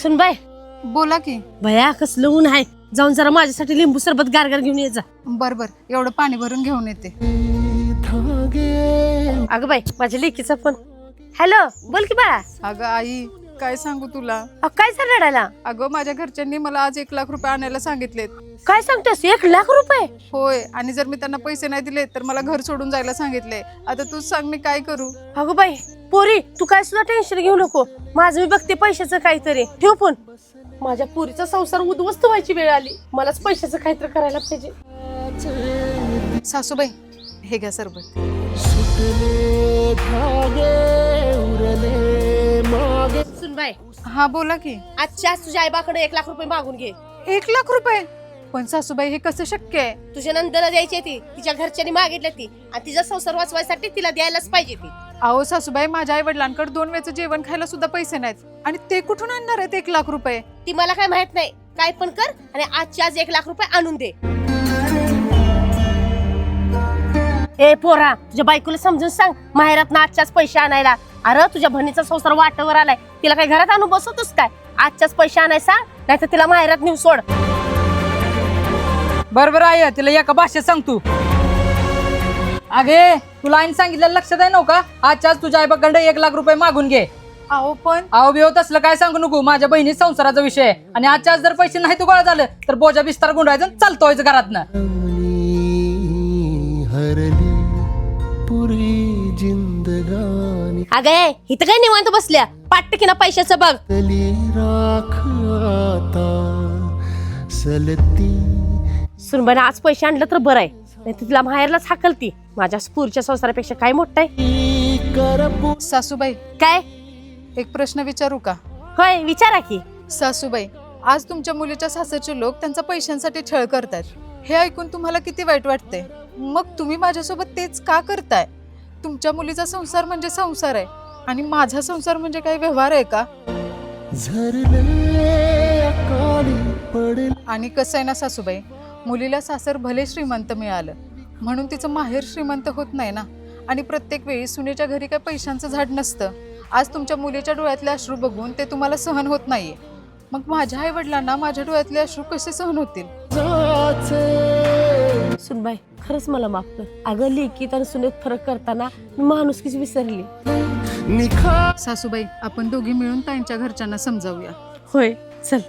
सुन बाय, बोला की. भया कसलं ऊन आहे, जाऊन जरा माझ्यासाठी लिंबू सरबत गारगार घेऊन ये जा. बर बर, एवढं पाणी भरून घेऊन येते. अगं बाई, माझ्या लेकीचा फोन. हॅलो, बोल की बाळा. अगं आई, काय सांगू तुला. काय झालं रडायला? अगं माझ्या घरच्यांनी मला आज 1,00,000 आणायला सांगितलेत. काय सांगतोस, 1,00,000 होय, आणि जर मी त्यांना पैसे नाही दिले तर मला घर सोडून जायला सांगितले. आता तूच सांग मी काय करू. अगं बाई पोरी, तू काय सुद्धा टेन्शन घेऊ नको, माझं मी बघते पैशाचं काहीतरी. ठेव फोन. माझ्या पोरीचा संसार उद्ध्वस्त व्हायची वेळ आली, मलाच पैशाचं काहीतरी करायला पाहिजे. सासूबाई, हे घ्या सरबत. सुन बाय, हा बोला की. आजच्या तुझ्या आईबाकडे 1,00,000 मागून घे. 1,00,000? पण सासूबाई हे कसं शक्य आहे. तुझ्या नंदला द्यायची ती, तिच्या घरच्यांनी मागितली ती, आणि तिचा संसार वाचवायसाठी तिला द्यायलाच पाहिजे ती. अहो सासूबाई, माझ्या आई वडिलांकडे 2 वेळचं जेवण खायला सुद्धा पैसे नाहीत, आणि ते कुठून आणणार आहेत 1,00,000? ती मला काय माहित नाही, काय पण कर आणि आजच्या आज 1,00,000 आणून दे. ए पोरा, तुझ्या बायकोला समजून सांग, माहेरात आजच्याच पैसे आणायला. अरे तुझ्या बहिणीचा संसार वाटावर आलाय, तिला काय घरात आणून बसवतोस काय? आजच्याच पैसे आणाय सांग, नाहीतर तिला माहेरात नेऊन सोड. बरोबर आहे, तिला एका भाषेत सांग तू. अगे, तुला आईन सांगितलं लक्षात आहे नव्हता? आजच्याच तुझ्या आईबाकडे 1,00,000 मागून घे. अहो पण अहो बिहो तसलं काय सांगू नको, माझ्या बहिणी संसाराचा विषय आहे, आणि आजच्या आज जर पैसे नाही तू गोळा झालं तर बोजा बिस्तार गुंडायचं चालतोय घरातनं. अगे इथं काय निवांत बसल्या, पाटकीना पैशाचं बघ. सुनबाईने आज पैसे आणलं तर बरं आहे, नाही तिला माहेरलाच हाकलती. माझ्या स्फूर्च्या संसारापेक्षा काय मोठं आहे. सासूबाई, काय? एक प्रश्न विचारू का? होय विचारा की. सासूबाई, आज तुमच्या मुलीच्या सासरचे लोक त्यांचा पैशांसाठी छळ करतात, हे ऐकून तुम्हाला किती वाईट वाटते? मग तुम्ही माझ्यासोबत तेच का करताय? तुमच्या मुलीचा संसार म्हणजे संसार आहे, आणि माझा संसार म्हणजे काही व्यवहार आहे का? आणि कसं आहे ना सासूबाई, मुलीला सासर भले श्रीमंत मिळालं म्हणून तिचं माहेर श्रीमंत होत नाही ना, आणि प्रत्येक वेळी सुनेच्या घरी काही पैशांचं झाड नसतं. आज तुमच्या मुलीच्या डोळ्यातले अश्रू बघून ते तुम्हाला सहन होत नाहीये, मग माझ्या आई वडिलांना माझ्या डोळ्यातले अश्रू कसे सहन होतील? सुनबाई खरंच मला माफ कर. अगं लेकीत आणि सुनेत फरक करताना मी माणुसकीच विसरली. सासूबाई, आपण दोघी मिळून ताईंच्या घरच्यांना समजावूया. होय चल.